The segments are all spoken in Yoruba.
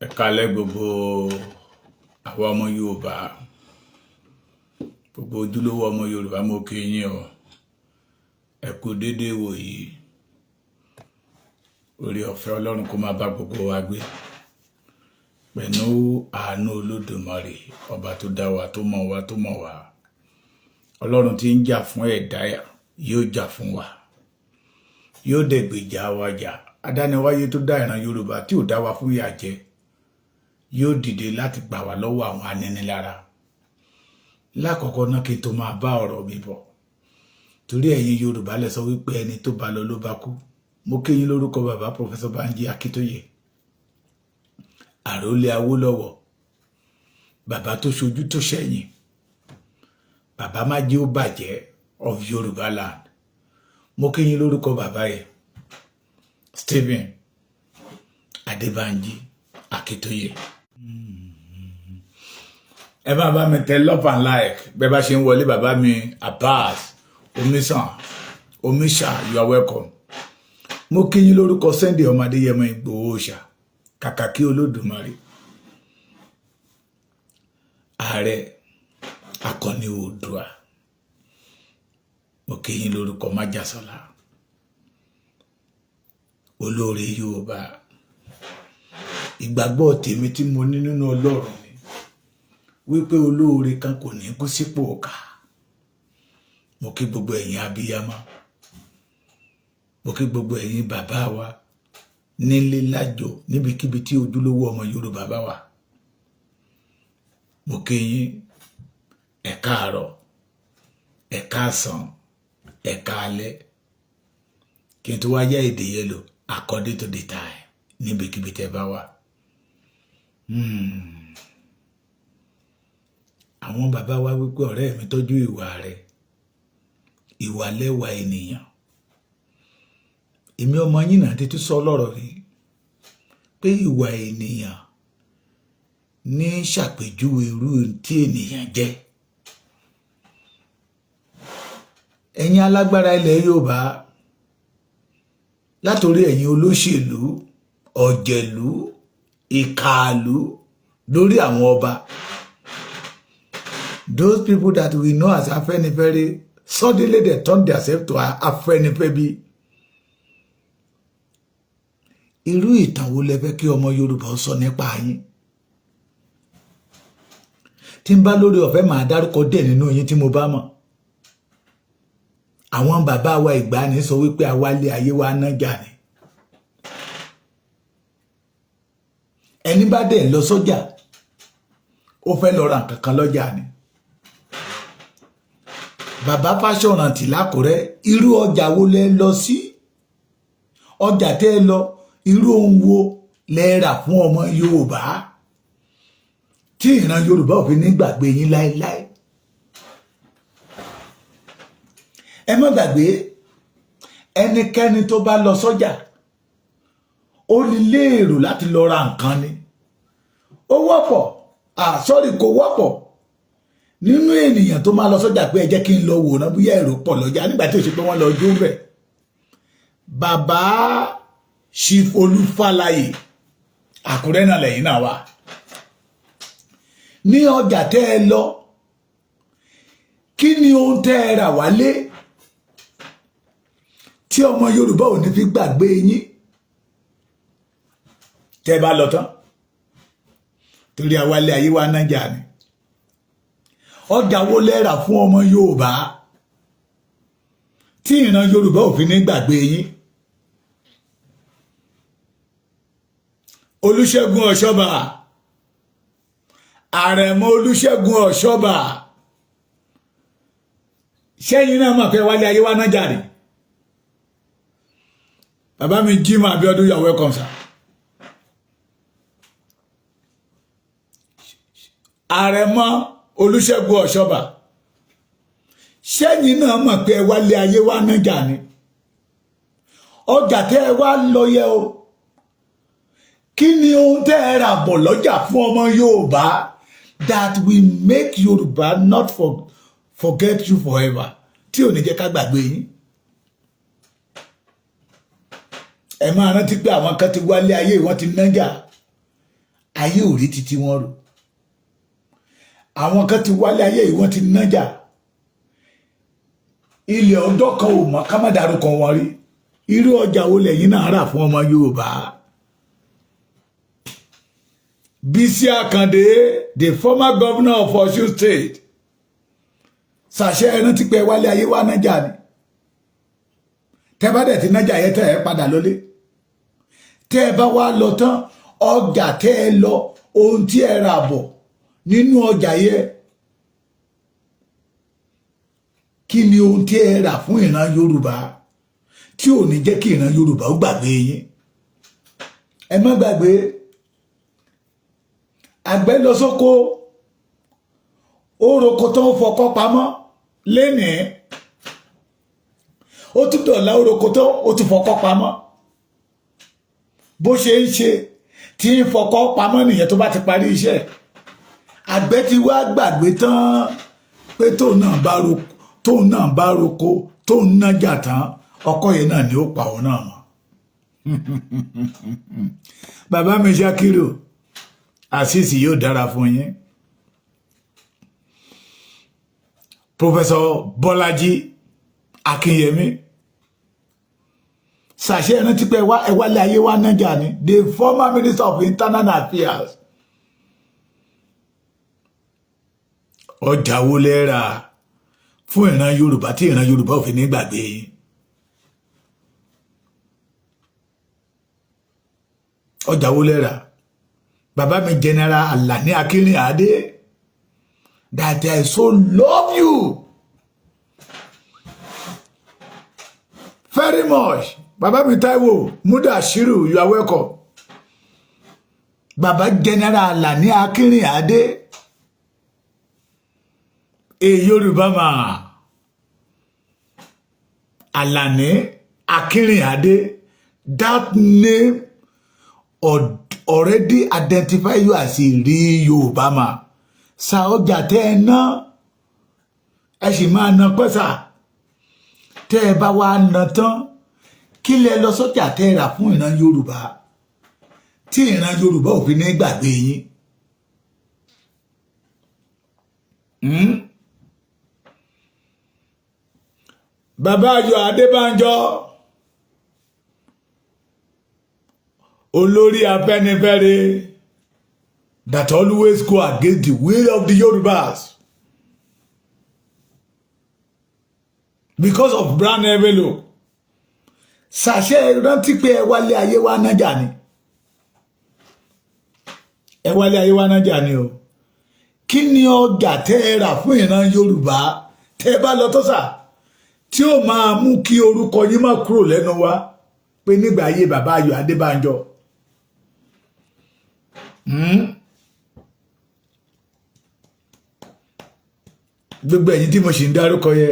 Ẹ káalẹ́ gbogbo àwọn ọmọ Yorùbá, gbogbo ojúlówó ọmọ Yorùbá, mo kí yín o. Ẹ kú dédé wò yìí. Oore ọ̀fẹ́ Ọlọ́run kó máa bá gbogbo wa gbé. Pẹ̀lú àánú Olódùmarè, ọba tó dá wa, tó mọ̀ wa, tó mọ̀ wa. Ọlọ́run tí ń jà fún ẹ̀dá yóò jà fún wa. Yóò dẹ̀ gbèjà wa jà. Adániwáyé tó dá ìran Yorùbá tí ò dá wa fún ìyà jẹ yóò dìde láti gbà wá lọ́wọ́ àwọn aninilára. Lákọ̀ọ́kọ́ náà kí n tó máa bá ọ̀rọ̀ mi bọ̀, torí ẹ̀yin Yorùbá lẹ sọ wípé ẹni tó bá lọ ló bá kú. Mo kí yín lórúkọ bàbá Professor Banji Akíntóyè, àrólé Awólọ́wọ̀, bàbá tó ṣojú tó ṣẹ̀yìn, bàbá má jẹ́ ó bàjẹ́ of Yorùbá land. Mo kí yín lórúkọ bàbá yẹn Stephen Adébánjí Akíntóyè. Ẹ máa bá mi tẹ love and like bẹ́ẹ̀ bá ṣe ń wọlé. Bàbá mi Abbas Omisha, you are welcome. Mo kí yín lórúkọ Sunday ọmọ Adéyẹmọ Ìgbòho Òòṣà, Kàkàkí Olódùmarè, ààrẹ akọni Oòduà. Mo kí yín lórúkọ Májàsọ́lá, olóore Yorùbá. Ìgbàgbọ́ tèmi tí mo ní nínú Ọlọ́run ni wípé olóore kan kò ní kú sípò ọ̀kà. Mo kí gbogbo ẹ̀yin abiyamọ, mo kí gbogbo ẹ̀yin bàbá wa nílé lájò níbikíbi tí ojúlówó ọmọ Yorùbá bá wà. Mo kí yín ẹ káàárọ̀, ẹ káàsán, ẹ káalẹ́. Kí n tó wá yá èdè yẹn lò according to the time níbikíbi tẹ́ bá wà. Àwọn bàbá wa wípé ọ̀rẹ́ mi tọ́jú ìwà rẹ̀, ìwà lẹ́wà ènìyàn. Èmi ọmọ yín náà ti tún sọ lọ́rọ̀ rí pé ìwà ènìyàn ní ṣàpèjúwe irú tí ènìyàn jẹ́. Ẹ̀yin alágbára ilẹ̀ Yorùbá, látorí ẹ̀yin olóṣèlú, ọ̀jẹ̀lú, ìkàlú, lórí àwọn ọba, those people that we know as Afẹ́nifẹ́re, suddenly they turn themselves to Afẹ́nifẹ́bi. Irú ìtàn wo lẹ fẹ́ kí ọmọ Yorùbá sọ nípa yín? Tí n bá lórí ọ̀fẹ́ máa dárúkọ díẹ̀ nínú yín tí mo bá mọ̀. Àwọn bàbá wa ìgbàanì sọ wípé awálé ayé wa nájà ni. Ẹni bá dẹ̀ lọ sọ́jà, ó fẹ́ lọ ra nǹkan kan lọ́jà ni. Bàbá Fáṣọ̀rántì l'Ákúrẹ́, irú ọjà wo lẹ lọ sí? Ọjà tẹ́ ẹ lọ, irú ohun wo lẹ rà fún ọmọ Yorùbá tí ìran Yorùbá ò fi ní gbàgbé yín láéláé? Ẹ má gbàgbé, ẹnikẹ́ni tó bá lọ sọ́jà ó ní lérò láti lọ ra nǹkan ni. Ó wọ́pọ̀, kò wọ́pọ̀ nínú ènìyàn tó máa lọ sọ́jà pé ẹ jẹ́ kí n lọ wòran bóyá èrò pọ̀ lọ́jà nígbà tí ó ṣe pé wọ́n lọ jó bẹ̀. Bàbá Chief Olúfàlàyé, Àkúrẹ́ náà lẹ́yìn náà wà. Ní ọjà tẹ́ ẹ lọ, kí ni ohun tẹ́ ẹ rà wálé tí ọmọ Yorùbá ò ní fi gbàgbé yín tẹ́ bá lọ tán? Torí awálé ayé wa nájà ni. Ọjà wo lẹ rà fún ọmọ Yorùbá tí ìran Yorùbá ò fi ní gbàgbé yín? Olúṣẹ́gun Ọ̀ṣọ́bà, Àrẹ̀mọ Olúṣẹ́gun Ọ̀ṣọ́bà, ṣẹ́yìn náà mọ̀ pé wálé ayé wa nájà ni. Bàbá mi Jimoh Abíọ́dún, you are welcome sir. Àrẹ̀mọ Olúṣẹ́gun Ọ̀ṣọ́bà, ṣẹ́yìn náà mọ̀ pé wálé ayé wa nájà ni. Ọjà tẹ́ ẹ wá lọ yẹ o, kí ni ohun tẹ́ ẹ rà bọ̀ lọ́jà fún ọmọ Yorùbá that will make Yorùbá not forget you forever, tí ò ní jẹ́ ká gbàgbé yín? Ẹ máa rántí pé àwọn kan ti wálé ayé, wọ́n ti nájà. ayé ò rí títí wọn rò àwọn kan ti wálé ayé yìí wọ́n ti nájà ilẹ̀ ọjọ́ kan ò mọ̀ ká má dárúkọ wọn rí irú ọjà wo lẹ́yìn náà rà fún ọmọ Yorùbá Bísí Àkàndé the former governor of Osun State ṣàṣẹ ẹran ti pẹ́ wálé ayé wá nájà ni tẹ́ bá dẹ̀ ti nájà yẹn tẹ́ ẹ padà lọlé tẹ́ ẹ bá wá lọ tán ọjà tẹ́ ẹ lọ ohun tí ẹ rà bọ̀ nínú ọjà yẹn kí ni ohun tí ẹ rà fún ìran Yorùbá tí ò ní jẹ́ kí ìran Yorùbá ó gbàgbé yín ẹ má gbàgbé àgbẹ̀ lọ sóko ó roko tó ń fọkọ́ pamọ́ lénìí ó tún dọ̀la ó roko tó ó tún fọkọ́ pamọ́ bó ṣe ń ṣe tí ń fọkọ́ pamọ́ nìyẹn tó bá ti parí iṣẹ́ àgbẹ̀ ti wá gbàgbé tán pé tóun náà bá roko tóun nájà tán ọkọ yẹn náà ni ó pa òun náà mọ́ bàbá mi Ṣakiru àṣìṣì yóò dára fún yín Professor Bọ́lájí Akínyẹmí ṣàṣẹ rántí pé ẹwálé ayé wa nájà ni the former Minister of Internal Affairs ọjà wo lẹ́ra fún ìran Yorùbá tí ìran Yorùbá ò fi ní gbàgbé yín ọjà wo lẹ́ra bàbá mi General Alani Akinrinade that I so love you very much bàbá mi Táíwò Mudashiru you are welcome bàbá General Alani Akinrinade a Yoruba man Alani Akinrinade that name already identify you as a real Yoruba man sa ọjà tẹ́ ẹ ná ẹ sì máa ná pẹ́sà tẹ́ ẹ bá wá ná tán kí lẹ lọ sọ́jà tẹ́ ẹ rà fún ìran Yorùbá tí ìran Yorùbá ò fi ní gbàgbé yín Bàbá Ayọ̀ Adébánjọ olórí Afẹ́nifẹ́re that always go against the will of the Yorubas because of brown envelope ṣàṣẹ rántí pé ẹ wálé ayé wá nájà ni ẹ wálé ayé wá nájà ni o kí ni ọjà tẹ́ ẹ rà fún ìran Yorùbá tẹ́ ẹ bá lọ tó sà tí ó máa mú kí orúkọ yín má kúrò lẹ́nu wa pé nígbà ayé bàbá Ayọ̀ Adébánjọ gbogbo ẹ̀yin tí mo ṣì ń dárúkọ yẹ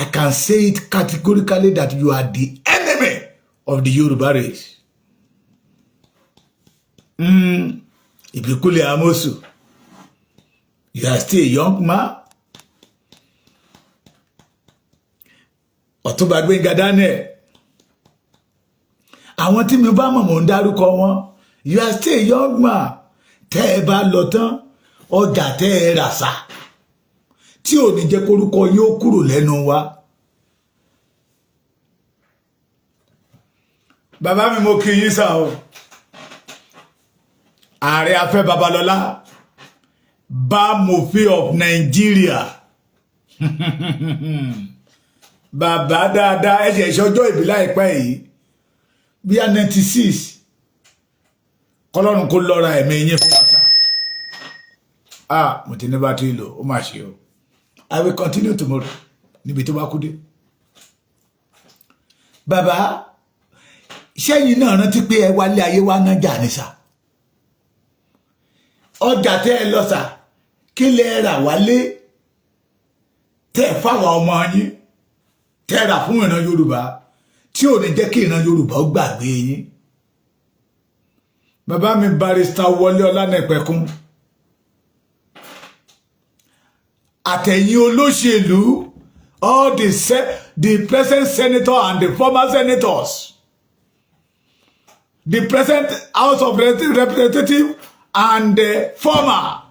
I can say it categorically that you are the enemy of the Yoruba race. Ìbíkúlẹ̀ Amosu, you are still a young man. Ọ̀túnba Gbénga Daniel, àwọn tí mi bá mọ̀ mọ̀ ń dárúkọ wọn, you are still a young man. Tẹ́ ẹ bá lọ tán, ọjà tẹ́ ẹ rà sá. Tí ò ní jẹ́ kórúkọ yóò kúrò lẹ́nu wa. Bàbá mi mo kí yín sá o. Ààrẹ Afẹ́ Babalọ́lá, Bámòfin of Nigeria. Bàbá dáadáa ẹ̀ṣẹ̀ ìṣọjọ́ ìbí láìpẹ́ yìí. Bí a 96. Kọ́lọ́run kó lọ́ra ẹ̀mí yín fún àṣà. Mo ti ní bá tí lò, ó máa ṣe o. I will continue tomorrow. Níbi tó bá kú dé. Bàbá, ṣẹ́yìn náà rántí pé ẹ wálé ayé wá nájà ní sà. Ọjà tẹ́ ẹ lọ sà, kí lẹ rà wálé? Tẹ́ ẹ fáwọn ọmọ yín, tẹ́ ẹ rà fún ìran Yorùbá, tí ò ní jẹ́ kí ìran Yorùbá ó gbàgbé yín. Bàbá mi Barrister Wọlé Ọlánẹ̀pẹ̀kun. Àtẹ̀yìn olóṣèlú, all the present senator and the former senators. the present House of Representatives and the former,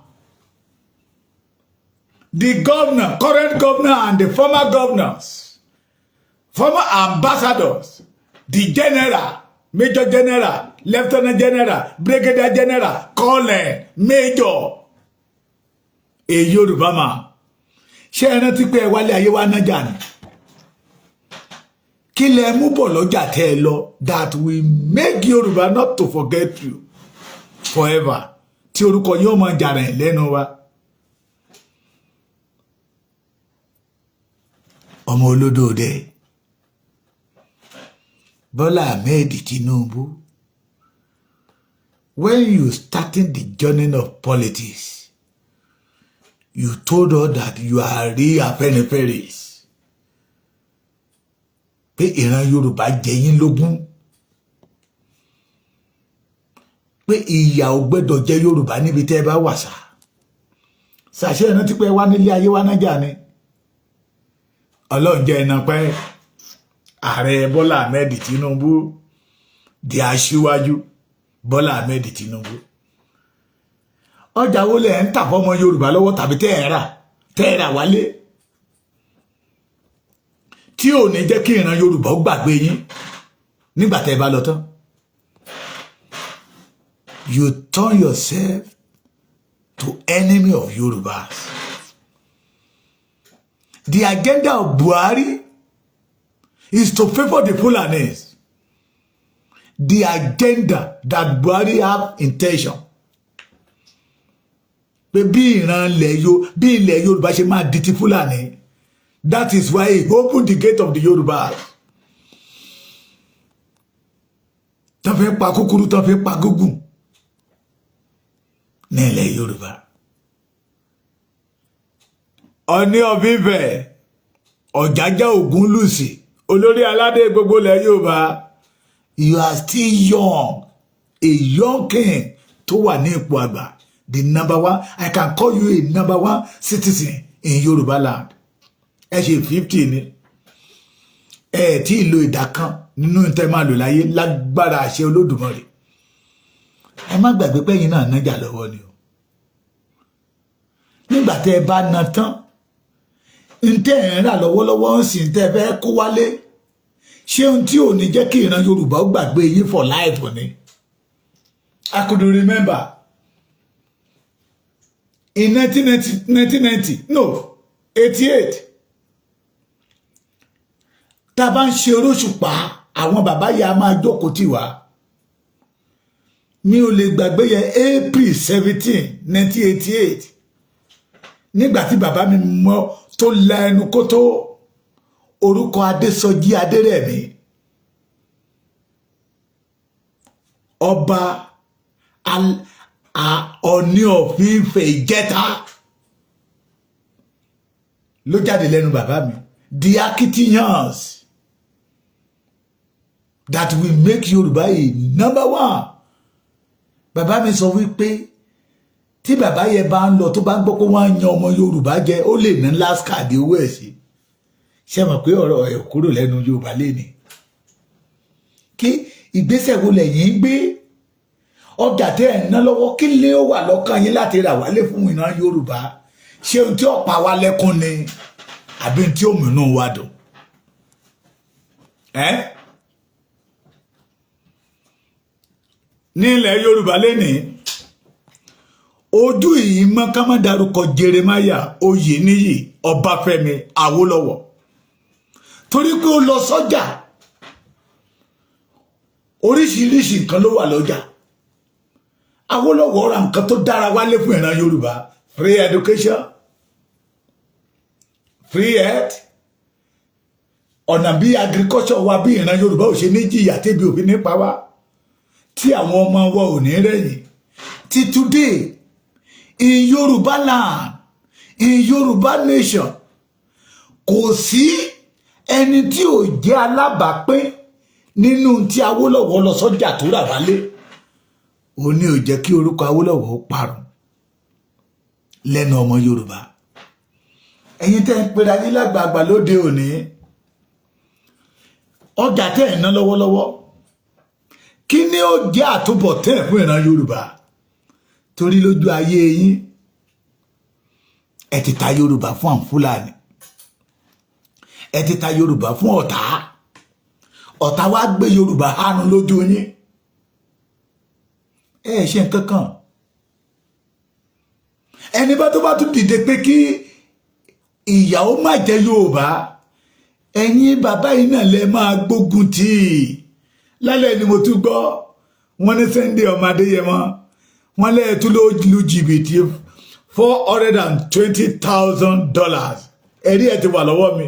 the governor, current governor and the former governors, former ambassadors, the general, major general, lieutenant general, brigadier general, colonel, major, a Yoruba man. Ṣé ẹ rántí pé ẹ wálé ayé wa nájà ni? Kí lẹ mú bọ̀ lọ́jà tẹ́ ẹ lọ that will make Yoruba not to forget you forever. Tí orúkọ yóò máa jà rẹ̀ lẹ́nu wa. Ọmọ olódòdè Bọ́lá Ahmed Tinubu, when you starting the journey of politics, you told us that you are real Afẹ́nifẹ́re. Pé ìran Yorùbá jẹ yín lógún. Pé ìyà ò gbọdọ̀ jẹ Yorùbá níbi tẹ́ ẹ bá wà sá. Ṣàṣẹ ẹ̀nà tí pé wá nílé ayé wá nájà ni. Ọlọ́run jẹ́ ẹ̀nà pé Ààrẹ Bọ́lá Ahmed Tinubu di aṣíwájú Bọ́lá Ahmed Tinubu. Ọjà wo lẹ ń tà fọ́mọ Yorùbá lọ́wọ́ tàbí tẹ́ ẹ rà wálé tí ò ní jẹ́ kí ìran Yorùbá ó gbàgbé yín nígbà tẹ́ bá lọ tán. You turn yourself to enemy of Yorùbá. The agenda of Buhari is to favor the Fulanis. The agenda that Buhari have intention. Bí ilẹ̀ Yorùbá ṣe máa di ti Fúlàní. That is why he opened the gate of the Yorùbá. Tán fẹ́ pa kúkúrú, tán fẹ́ pa gúngùn ní ilẹ̀ Yorùbá. Ọọ̀ni of Ifẹ̀, Ọ̀jájá Ògúnlùsì, olórí aládé gbogbo ilẹ̀ Yorùbá. You are still young, a young king tó wà ní ipò àgbà. The number one, I can call you a number one citizen in Yoruba land. Ẹ ṣe 50 ni. Ẹ tí lo ìdá kan nínú tẹ́ máa lò láyé lágbára àṣẹ Olódùmarè. Ẹ má gbàgbé pé yín náà nájà lọ́wọ́ ni o. Nígbà tẹ́ ẹ bá ná tán, ntẹ́ ẹ̀ ń rà lọ́wọ́lọ́wọ́ ń sìn tẹ́ ẹ fẹ́ kó wálé. Ṣé ohun tí ò ní jẹ́ kí ìran Yorùbá ó gbàgbé yín for life ni? I could remember. In 1990, no, 88, tá bá ń ṣe Oróṣùpá, àwọn bàbá yà máa jókòó tì wá. Mi ò lè gbàgbé yẹn April 17, 1988. Nígbà tí bàbá mi mọ́ tó la ẹnu kó tó orúkọ Adésọjí Adérẹ̀mí. Ọba Ọọ̀ni of Ifẹ̀ Ìjẹ̀ta ló jáde lẹ́nu bàbá mi. The Accusations that will make Yorùbá a number one. Bàbá mi sọ wípé tí bàbá yẹn bá ń lọ tó bá ń gbọ́ pé wọ́n á yan ọmọ Yorùbá jẹ ó lè ná last card owó ẹ̀ sí. Ṣé mọ̀ pé ọ̀rọ̀ ẹ̀ kúrò lẹ́nu Yorùbá lénìí? Kí ìgbésẹ̀ wo lẹ̀yin gbé? Ọjà tẹ́ ẹ̀ ná lọ́wọ́ kí lé ó wà lọ́kàn yín láti rà wálé fún ìran Yorùbá? Ṣé ohun tí ó pa wá lẹ́kún ni àbí ohun tí ó mú inú wa dùn? Ní ilẹ̀ Yorùbá lénìí, ojú yìí mọ́ ká má dárúkọ Jeremiah Oyèníyì Ọbáfẹ́mi Awólọ́wọ̀ torí pé ó lọ sọ́jà oríṣiríṣi nǹkan ló wà lọ́jà. Awólọ́wọ̀ ra nǹkan tó dára wálé fún ìran Yorùbá: free education, free health, ọ̀nà bí agriculture wa bí ìran Yorùbá ò ṣe ní jìyà tẹ́bi òfin nípa wa tí àwọn ọmọ wa ò ní rẹ̀yìn. Till today, in Yoruba land, in Yoruba nation, kò sí ẹni tí ò jẹ́ alábàápín nínú tí Awólọ́wọ̀ lọ sọ́jà tó rà wálé. Ó ní ò jẹ́ kí orúkọ Awólọ́wọ̀ ó parun lẹ́nu ọmọ Yorùbá. Ẹ̀yin tẹ́ ń pera yín lágbàgbà lóde òní, ọjà tẹ́ ẹ̀ ná lọ́wọ́lọ́wọ́ kí ni ó jẹ́ àtúbọ̀tán fún ìran Yorùbá torí lójú ayé yín ẹ ti ta Yorùbá fún àwọn Fúlàní ẹ ti ta Yorùbá fún ọ̀tá wá gbé Yorùbá hánu lójú yín ẹ ṣe nǹkan kan ẹni bá tó bá tún dìde pé kí ìyàwó má jẹ Yorùbá ẹ̀yin bàbá yìí náà lẹ máa gbógun tì lálẹ́ ni mo tún gbọ́ wọ́n ní Sunday ọmọ Adéyẹmọ wọ́n lẹ́yìn tún ló lu jìbìtì $420,000 ẹ̀rí ẹ̀ ti wà lọ́wọ́ mi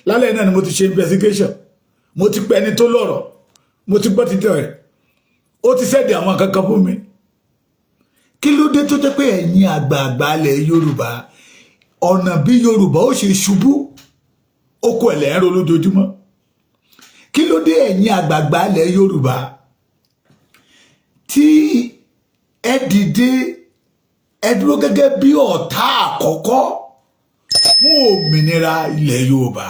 lálẹ́ náà ni mo ti ṣe investigation mo ti pẹ́ ẹni tó lọ́rọ̀ mo ti gbọ́ títẹ̀ rẹ̀ ó ti sẹ́ẹ̀dì àwọn kankan fún mi kí ló dé tó jẹ́ pé ẹ̀yin àgbààgbà ilẹ̀ Yorùbá ọ̀nà bí Yorùbá ó ṣe ṣubú ó kó ẹ̀lẹ́ ẹ̀rọ lójoojúmọ́ kí ló dé ẹ̀yin àgbààgbà ilẹ̀ Yorùbá tí ẹ dìde ẹ dúró gẹ́gẹ́ bí ọ̀tá àkọ́kọ́ fún òmìnira ilẹ̀ Yorùbá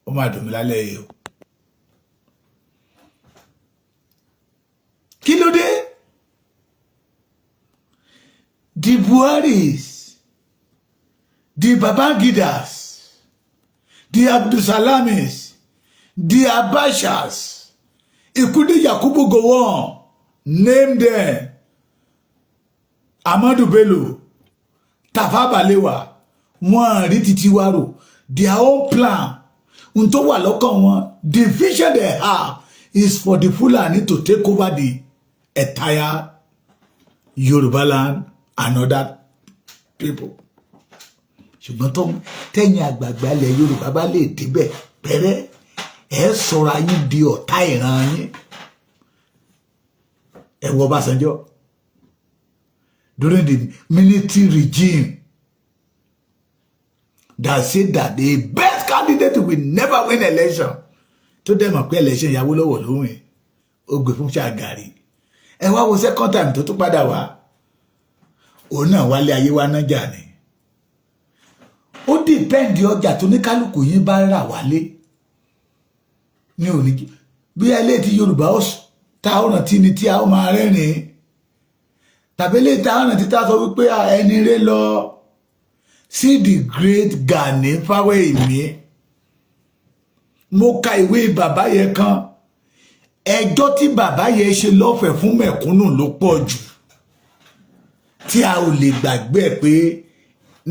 ó máa dùn mí lálẹ́ yìí o kí ló dé the Buharis the Babangidas the Abdulsalamis the Abashas Ikude Yakubu Gowon name them Amadu Bello Tafa Balewa wọn rí títí wá rò their own plan n tó wà lọ́kàn wọn the vision they have is for the Fulani to take over the entire Yoruba land and other people ṣùgbọ́n tó tẹ̀yìn àgbààgbà ilẹ̀ Yorùbá bá lè débẹ̀ pẹ̀rẹ́ ẹ̀ sọ̀rọ̀ yín di ọ̀tá ìran yín ẹ wo Ọbásanjọ́ during the military regime that said that the best candidate will never win election tó dẹ̀ mọ̀ pé election ìyàwó lọ́wọ́ lóhùn ó gbé fún Ṣàgàrí ẹ wá wo second time tó tún padà wá òun náà wálé ayé wa náà jà ní ó dìpẹ́ǹdì ọjà tó ní kálukú yín bá rà wálé ní òní bí ẹlẹ́ ti Yorùbá ó ta ọ̀nà tí ni tí a ó máa rẹ́rìn tàbí lè ta ọ̀nà tí ta sọ wípé ẹni rẹ lọ sí the great Gani Fáwẹ́hìnmí mo ka ìwé bàbá yẹn kan ẹjọ́ tí bàbá yẹn ṣe lọ́fẹ̀ẹ́ fún mẹ̀kúnnù ló pọ̀ jù tí a ò lè gbàgbé pé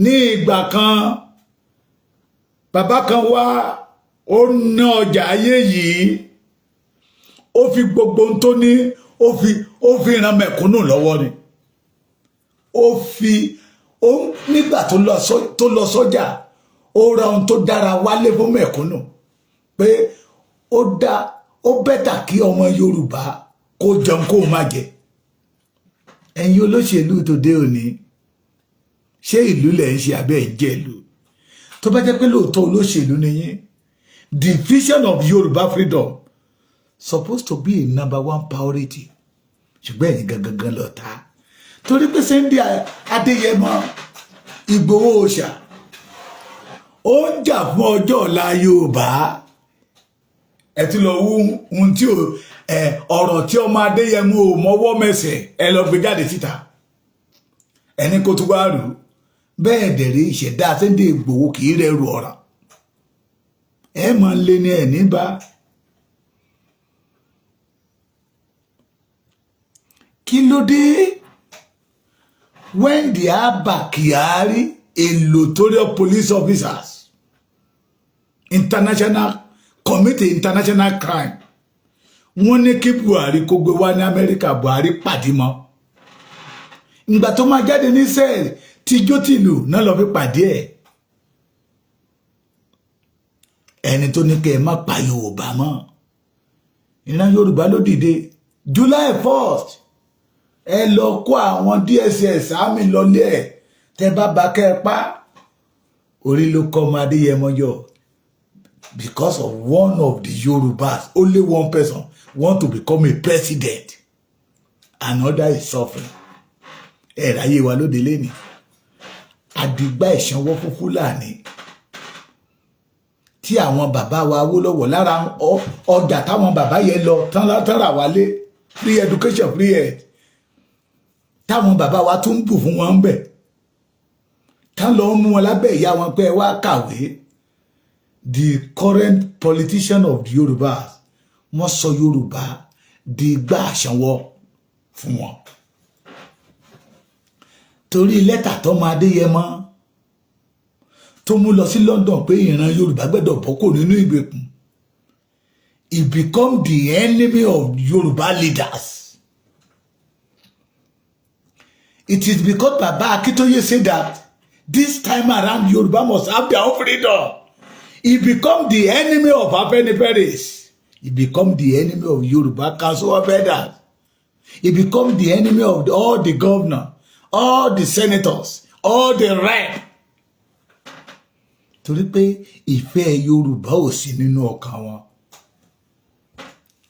ní ìgbà kan bàbá kan wá ó ná ọjà ayé yìí ó fi gbogbo ohun tó ní ó fi ran mẹ̀kúnnù lọ́wọ́ ni nígbà tó lọ sọ́jà ó ra ohun tó dára wálé fún mẹ̀kúnnù pé ó bẹ́tà kí ọmọ Yorùbá kó jẹun kó má jẹ ẹ̀yin olóṣèlú tòde òní ṣé ìlú lẹ̀ ń ṣe abẹ́ ìjẹ́ ìlú tó bá jẹ́ pé lóòótọ́ olóṣèlú ni yín the vision of Yorùbá freedom supposed to be a number one priority ṣùgbọ́n ẹ̀yin gangan lọ́ta torí pé Sunday Adéyẹmọ Ìgbòho Òòṣà ó ń jà fún ọjọ́ ọ̀la Yorùbá ẹ ti lọ wú ohun tí ọ̀rọ̀ tí ọmọ Adéyẹmọ ò mọwọ́ mẹsẹ̀ ẹ lọ gbé jáde síta ẹni kó tún wá rù bẹ́ẹ̀ dẹ̀rẹ̀ ìṣẹ̀dá Sunday Ìgbòho kì í rẹrù ọ̀ràn ẹ mọ̀ ń lé ní ẹ̀ níbà kí ló dé when the Abba Kyari a notorious police officers commit international crime wọ́n ní kí Buhari kó gbé wá ní Amẹ́ríkà Buhari pàdé mọ́ ìgbà tó máa jáde ní sẹ́ẹ̀lì tíjó tìlù náà lọ fi pàdé ẹ̀ ẹni tó ní kẹ́ ẹ má pa Yorùbá mọ́ ìran Yorùbá ló dìde July 1st ẹ lọ kó àwọn DSS àmì lọlé ẹ tẹ bá kẹ́ ẹ pa orí ló kọ́ ọmọ Adéyẹmọ yọ because of one of the Yorubas only one person want to become a president another is suffering ráyé wa lóde lẹ́ni àdìgbà ìṣanwó fún Fúlàní tí àwọn bàbá wa Awólọ́wọ̀ lára ọjà táwọn bàbá yẹn lọ tán rà wálé free education free health táwọn bàbá wa tún bù fún wọn bẹ̀ tán lọ mú wọn lábẹ́ ìyá wọn pé ẹ wá kàwé. The current politician of the Yoruba wọ́n sọ Yorùbá di igbá àṣàwọ̀ fún wọn torí lẹ́tà tó máa Adéyẹmọ tó mú lọ sí London pé ìran Yorùbá gbẹ́dọ̀ bọ́ kò nínú ìgbèkùn. He become the enemy of Yoruba leaders. It is because Baba Akintoye said that this time around Yoruba must have their own freedom. He become the enemy of Afeniferes. He become the enemy of Yoruba Council of Elders. He become the enemy of all the governors, all the senators, all the rep. Torí pé ìfẹ́ Yorùbá ò sí nínú ọkàn wọn.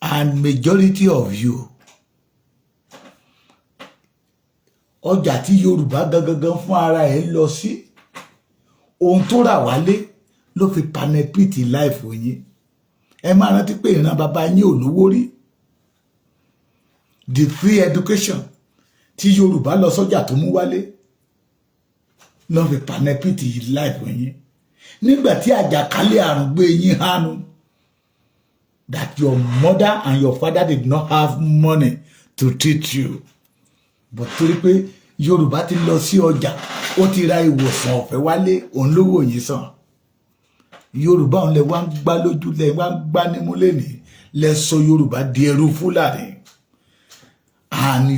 And majority of you, ọjà tí Yorùbá gangan fún ara ẹ̀ lọ sí, ohun tó rà wálé ló fi panepiti life yín. Ẹ máa rántí pé ìran bàbá yín ò lówó rí. The free education tí Yorùbá lọ sọ́jà tó mú wálé ló fi panepiti life yín. Nígbà tí àjàkálẹ̀ àrùn gbé yín hánu, that your mother and your father did not have money to treat you. But torí pé Yorùbá ti lọ sí ọjà, ó ti ra ìwòsàn ọ̀fẹ́ wálé, òun lówó yín sàn. Yorùbá òun lẹ wá ń gbá lójú, lẹ wá ń gbá nímú lẹ́nìí, lẹ sọ Yorùbá di ẹrú Fúlàní. And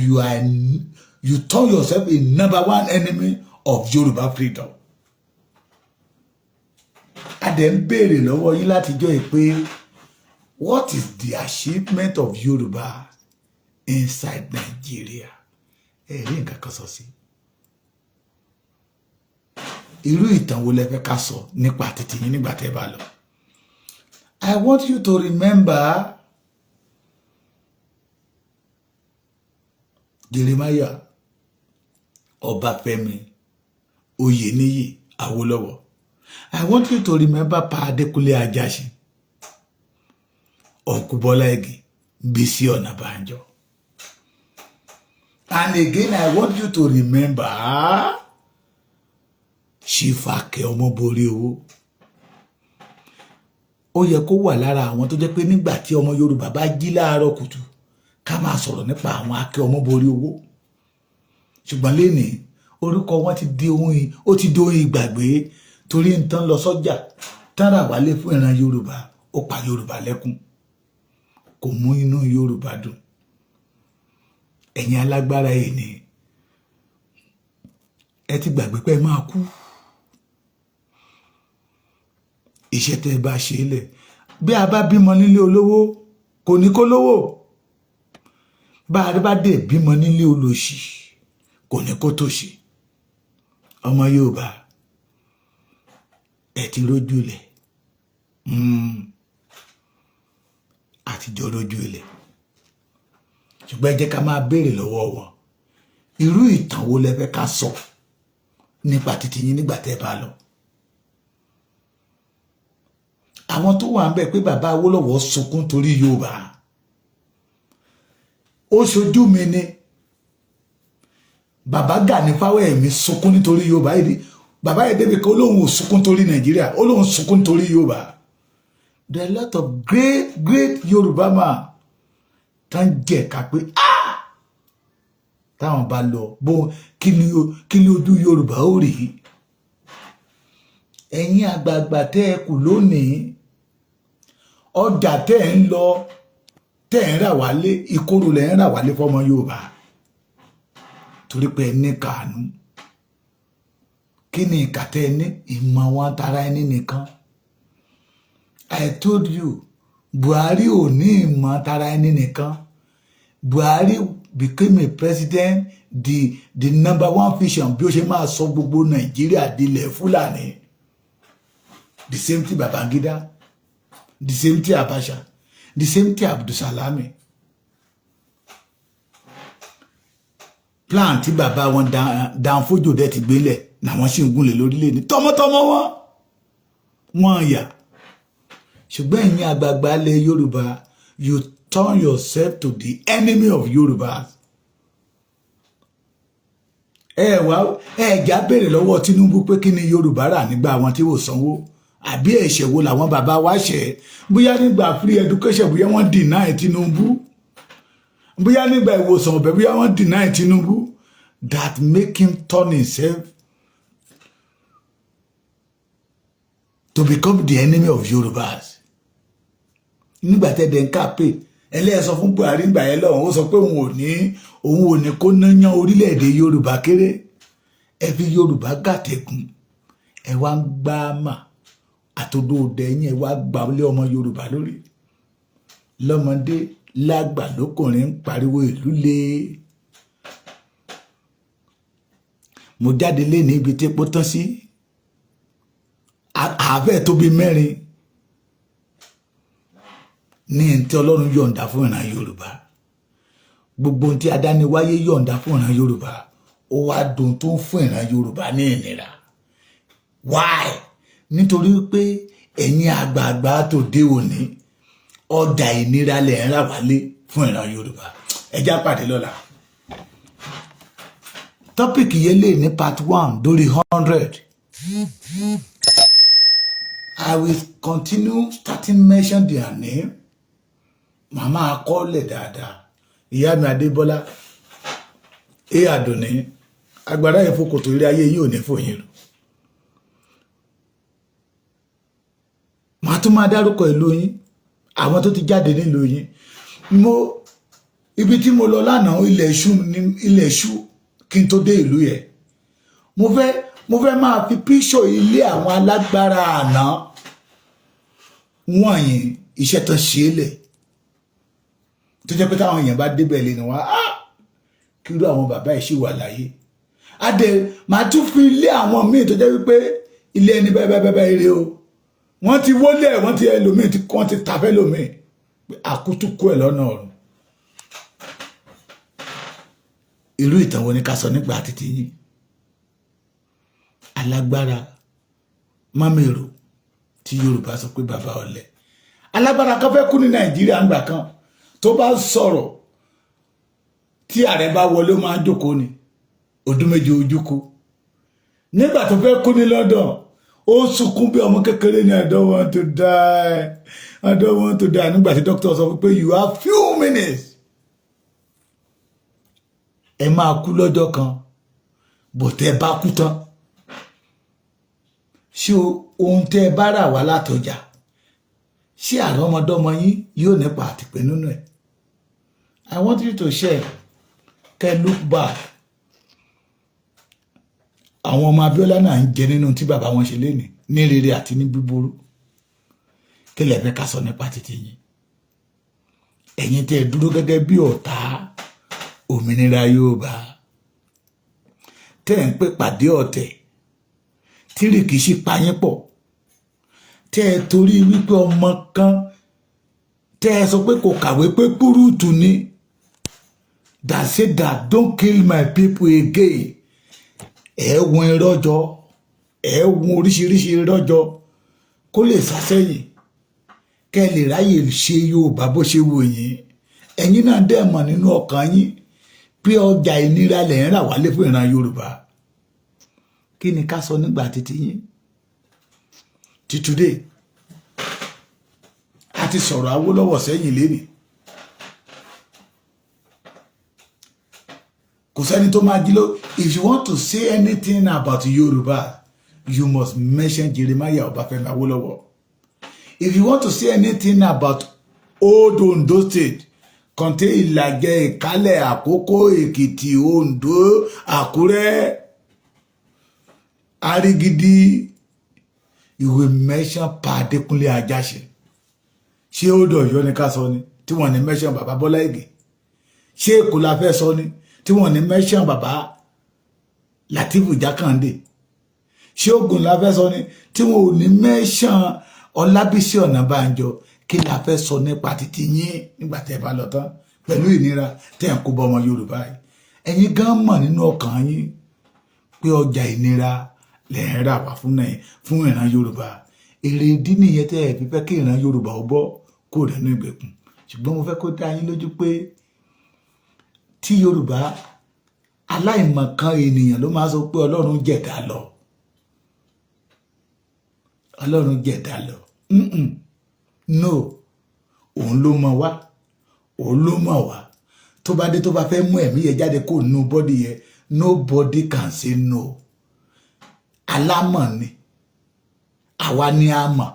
you turn yourself a number one enemy of Yoruba freedom. A dẹ̀ ń béèrè lọ́wọ́ yín látijọ́ yìí pé what is the achievement of Yoruba inside Nigeria? Ẹ rí nǹkan kan sọ sí. Irú ìtàn wo lẹ fẹ́ ká sọ nípa títí yín nígbà tẹ́ bá lọ? I want you to remember Jeremiah Ọbáfẹ́mi Oyèníyì Awólọ́wọ̀. I want you to remember Pa Adékúnlé Ajáṣin, Uncle Bọ́lá Ìgè, Bísí Ọ̀nàbànjọ. And again, I want you to remember Chief Ake Ọmọboríowó. Ó yẹ kó wà lára àwọn tó jẹ́ pé nígbà tí ọmọ Yorùbá bá jí láàárọ̀ kùtù ká máa sọ̀rọ̀ nípa àwọn Ake Ọmọboríowó. Ṣùgbọ́n lénìí orúkọ wọn ti di ohun ìgbàgbé torí ń tán lọ sọ́jà tán rà wálé fún ìran Yorùbá, ó pa Yorùbá lẹ́kún, kò mú inú Yorùbá dùn. Ẹ̀yin alágbára yìí ni ẹ ti gbàgbé pé ẹ máa kú. Iṣẹ́ tẹ́ bá ṣe lẹ̀, bí a bá bímọ nílé olówó kò ní kó lówó, bá a bá dé bímọ nílé olòṣì kò ní kó tòṣì. Ọmọ Yorùbá ẹ ti rójú ilẹ̀, àtijọ́ rójú ilẹ̀. Ṣùgbọ́n ẹ jẹ́ ká máa béèrè lọ́wọ́ wọn, irú ìtàn wo lẹ fẹ́ ká sọ nípa títí yín nígbà tẹ́ bá lọ? Àwọn tó wà ń bẹ̀ pé bàbá Awólọ́wọ̀ sunkún torí Yorùbá, ó ṣojú mi ni. Bàbá Gani Fáwẹ́hìnmí sunkún nítorí Yorùbá yìí. Bàbá yìí débi kan olóhùn sunkún torí Nàìjíríà, olóhùn sunkún torí Yorùbá. There are a lot of great Yorùbá man tán jẹ́ ká pé táwọn bá lọ bó kí ni ojú Yorùbá ó rí. Ẹ̀yin àgbààgbà tẹ́ ẹ kù lónìí, ọjà tẹ́ ẹ ń lọ tẹ́ ẹ ń rà wálé, ìkorò lẹ́ ń rà wálé fọmọ Yorùbá torí pé ẹ ní kàánú. Kí ni ìkàtẹ́ ní ìmọ̀ wọn tara ẹni nìkan? I told you, Buhari ò ní ìmọ̀ tara ẹni nìkan. Buhari became a president, the number one vision bí ó ṣe máa sọ gbogbo Nàìjíríà dilẹ̀ Fúlàní. The same thing Babangida, the same thing Abacha, the same thing Abdulsalami. Plan tí bàbá wọn Danfodio dẹ̀ ti gbélẹ̀ na wọ́n sì ń gúnlẹ̀ lórílẹ̀ ní tọmọtọmọ wọn yà. ṣùgbọ́n ẹ̀yin àgbààgbà ilẹ̀ Yorùbá, you turn yourself to the enemy of Yorùbá. Ẹ̀já béèrè lọ́wọ́ Tinubu pé kí ni Yorùbá rà nígbà wọn tí ò sanwó, àbí ẹ̀ṣẹ̀ wo làwọn bàbá wa ṣẹ̀? Bóyá nígbà free education bóyá wọ́n deny Tinubu, bóyá nígbà ìwòsàn ọ̀bẹ bóyá wọ́n deny Tinubu, that make him turn himself to become the enemy of Yorùbás. Nígbà tẹ́dẹ̀ ń kàpé ẹlẹ́ẹ̀sọ fún Buhari gbà ẹ lọ́wọ́ ó sọ pé òun ò ní kó náyán orílẹ̀-èdè Yorùbá kéré, ẹ fi Yorùbá gàtẹ̀kùn, ẹ wá ń gbá mà àtòdó òdẹ yín, ẹ wá gbà lé ọmọ Yorùbá lórí. Lọ́mọdé lágbà lókùnrin ń pariwo ìlú le. Mo jáde lé ní ibi tí epo tán sí ààfẹ́ tó bí mẹ́rin ní tí Ọlọ́run yọ̀ǹda fún ìran Yorùbá. Gbogbo ohun tí adániwáyé yọ̀ǹda fún ìran Yorùbá ó wá dùn tó ń fún ìran Yorùbá ní ìnira. Why? Nítorí pé ẹ̀yin àgbààgbà tó dé òní ọjà ìnira lẹ̀ ń rà wálé fún ìran Yorùbá. Ẹ já pàdé lọ́la. Tọ́pìkì yẹn lè ní part 1 dórí 100. I will continue starting mention their name. Màmá akọ́lẹ̀ dáadáa. Ìyá mi Adébọ́lá. Àdùnní. Agbára ìfòkòtò ilé ayé yìí ò ní fòyín lò. Màá tún máa dárúkọ ìlú yín. Àwọn tó ti jáde nílùú yín. Ibi tí mo lọ lánàá ilẹ̀ ṣú kí n tó dé ìlú yẹn. Mo fẹ́ máa fi píṣọ̀ ilé àwọn alágbára àná wọ̀nyí iṣẹ́ tó ṣe é lẹ̀ tó jẹ́ pé táwọn èèyàn bá débẹ̀ lé ní wá kí irú àwọn bàbá ẹ̀ ṣì wà láyé. Màá tún fi ilé àwọn míì tó jẹ́ wípé ilé ẹni bẹ́ẹ̀ eré o wọ́n ti wọlé wọ́n ti ẹlòmíì wọ́n ti tàfẹ́ lòmíì àkútúkú ẹ̀ lọ́nà ọ̀run. Irú ìtàn wo ni ká sọ nígbà títí yìí? Alágbára mámèrò tí Yorùbá sọ pé bàbá ọ̀lẹ. Alágbára kan fẹ́ kú ní Nàìjíríà ńgbà kan tó bá sọ̀rọ̀ tí ààrẹ bá wọlé máa jókòó ni ọdún méje ojúkú. Nígbà tó fẹ́ kú ní London ó sunkún bí ọmọ kékeré ní I don't want to die, I don't want to die. Nígbà tí dókítà sọ pé you have few minutes, ẹ máa kú lọ́jọ́ kan bọ̀tẹ́ bá kú tán ṣé ohun tẹ́ bá rà wá látọjà ṣé àrọ́mọdọ́mọ yín yóò nípa àtìpé nínú ẹ̀? I want you to share. Kẹ́ look back. Àwọn ọmọ Abíọ́lá náà ń jẹ nínú tí bàbá wọn ṣe lénìí ní rere àti ní búburú. Kí lẹ fẹ́ ká sọ nípa títí yín? Ẹ̀yin tẹ́ dúró gẹ́gẹ́ bí ọ̀tá òmìnira Yorùbá tẹ́ ń pè pàdé ọ̀tẹ̀ tíri kìí ṣe payín pọ̀ tẹ́ torí wípé ọmọ kan tẹ́ sọ pé kò kàwé pé púrúùtù ni that said that don't kill my people again. Ẹ̀wọ̀n ìrọ́jọ ẹ̀wọ̀n oríṣiríṣi ìrọ́jọ kó lè sásẹ́yìn kẹ́ lè ráyè ṣe Yorùbá bó ṣe wù yín. Ẹ̀yin náà dẹ̀ mọ̀ nínú ọkàn yín pé ọjà ìnira lẹ̀ ń rà wálé fún ìran Yorùbá. Kí ni ká sọ nígbà títí yín? Ti today a ti sọ̀rọ̀ Awólọ́wọ̀ sẹ́yìn lénìí. Kò sẹ́ni tó máa jí ló. If you want to say anything about Yorùbá, you must mention Jeremiah Ọbáfẹ́mi Awólọ́wọ̀. If you want to say anything about old Ondo State, contain Ìlàjẹ, Ìkálẹ̀, Àkókó, Èkìtì, Ondo, Àkúrẹ́, Arigidi, you will mention Pa Adékúnlé Ajáṣin. Ṣé ó dọ̀yọ́ ní ká sọ ni tí wọ́n ní mention bàbá Bọ́lá Ìgè? Ṣé Èkó la fẹ́ sọ ni tí wọ́n ní mention bàbá Látìfù Jákàndé? Ṣé Ògùn la fẹ́ sọ ni tí wọ́n ò ní mention Ọlábísí Ọ̀nàbànjọ? Kí la fẹ́ sọ nípa títí yín nígbà tẹ́ bá lọ tán pẹ̀lú ìnira tẹ́ ń kó bọ́ ọmọ Yorùbá yìí? Ẹ̀yin gan mọ̀ nínú ọkàn yín pé ọjà ìnira lẹ̀ ń rà wá fún ìran Yorùbá. èrè ìdí nìyẹn tẹ́ ẹ̀ fi fẹ́ kí ìran Yorùbá ó bọ́ kó nínú ìgbèkùn ṣùgbọ́n mo fẹ́ kó dá yín lójú pé tí Yorùbá aláìmọ̀kan ènìyàn ló máa sọ pé Ọlọ́run jẹ̀dá lọ Ọlọ́run jẹ̀dá lọ no òun ló mọ̀ wá òun ló mọ̀ wá tó bá dé tó bá fẹ́ mú ẹ̀mí yẹn jáde kó nínú bọ́dì yẹn nobody can say no alámọ̀ ni àwa ni a mọ̀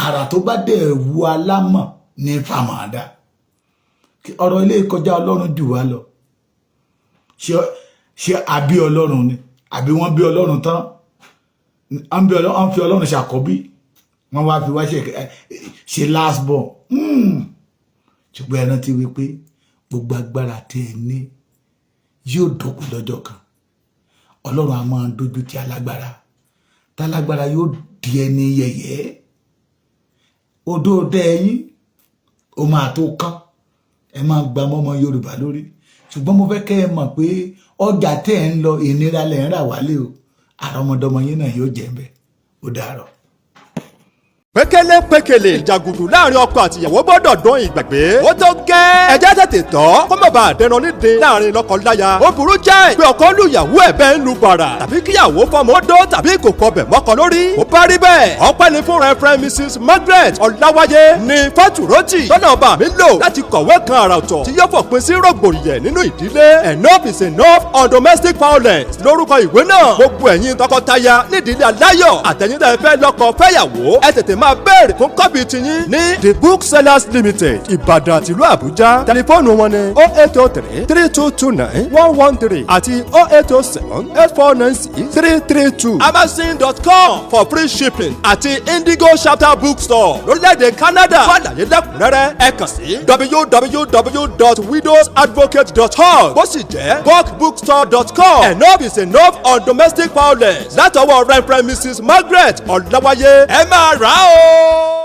àrà tó bá dẹ̀ wu alámọ̀ ní fàmàdà ọ̀rọ̀ ilé kọjá Ọlọ́run jù wá lọ ṣé àbí Ọlọ́run ni àbí wọ́n bí Ọlọ́run tán wọ́n fi Ọlọ́run ṣàkọ́bí wọ́n wá fi wá ṣe last born ṣùgbọ́n ẹran ti wí pé gbogbo agbára tí ẹ ní yóò dókun lọ́jọ́ kan Ọlọ́run a máa dojú ti alágbára tálágbára yóò di ẹni yẹ̀yẹ́ odó dẹ́yìn ó máa tó kán ẹ máa gba mọ́mọ́ Yorùbá lórí ṣùgbọ́n mo fẹ́ kẹ́ ẹ mọ̀ pé ọjà tẹ́ ẹ ń lọ ìnira lẹ̀ ń rà wálé o àrọ́mọdọ́mọ yín náà yóò jẹ́ ń bẹ̀ ó dàárọ̀. pékélé jàgùdù láàrin ọkọ àtìyàwó gbọ́dọ̀ dún ìgbàgbé ó tó gẹ́ ẹjẹ́ tètè tọ́ kó má bàa dẹran nídìí láàrin lọ́kọ-láya ó burú jáì pé ọkọ lùyàwó ẹ̀ bẹ́ẹ̀ ń lu bàrà tàbí kíyàwó fọmọ ó dó tàbí kò kọbẹ̀ mọ́kọ lórí ó bá rí bẹ́ẹ̀ ọpẹ́ ni fún Reverend Mrs. Margaret Ọláwáyé ní Fátúrótì tọ́nà ọba mi lò láti kọ̀wé kan àrà ọ̀tọ̀ tí yóò fòpin sí rògbòdìyàn nínú ìdílé enough is enough on domestic violence lórúkọ ìwé náà gbogbo ẹ̀yin tọkọtaya nídìílé aláyọ̀ àtẹ̀yìn tẹ́ fẹ́ lọ́kọ fẹ́yàwó ẹ tètè máa béèrè fún kọ́pì tiyín ní The Booksellers Limited Ìbàdàn àtìlú Àbújá tẹlifóònù wọn ni 08033229113 àti 08078496332 amazon.com for free shipping àti Indigo Chapter Bookstore lórílẹ̀‐èdè Canada fún àlàyé lẹ́kùnrẹ́rẹ́ ẹ kàn sí www.widowsadvocate.org bó sì jẹ́ bookbookstore.com enough is enough on domestic violence látọwọ́ Reverend Mrs. Margaret Ọláwáyé ẹ máa rà á o.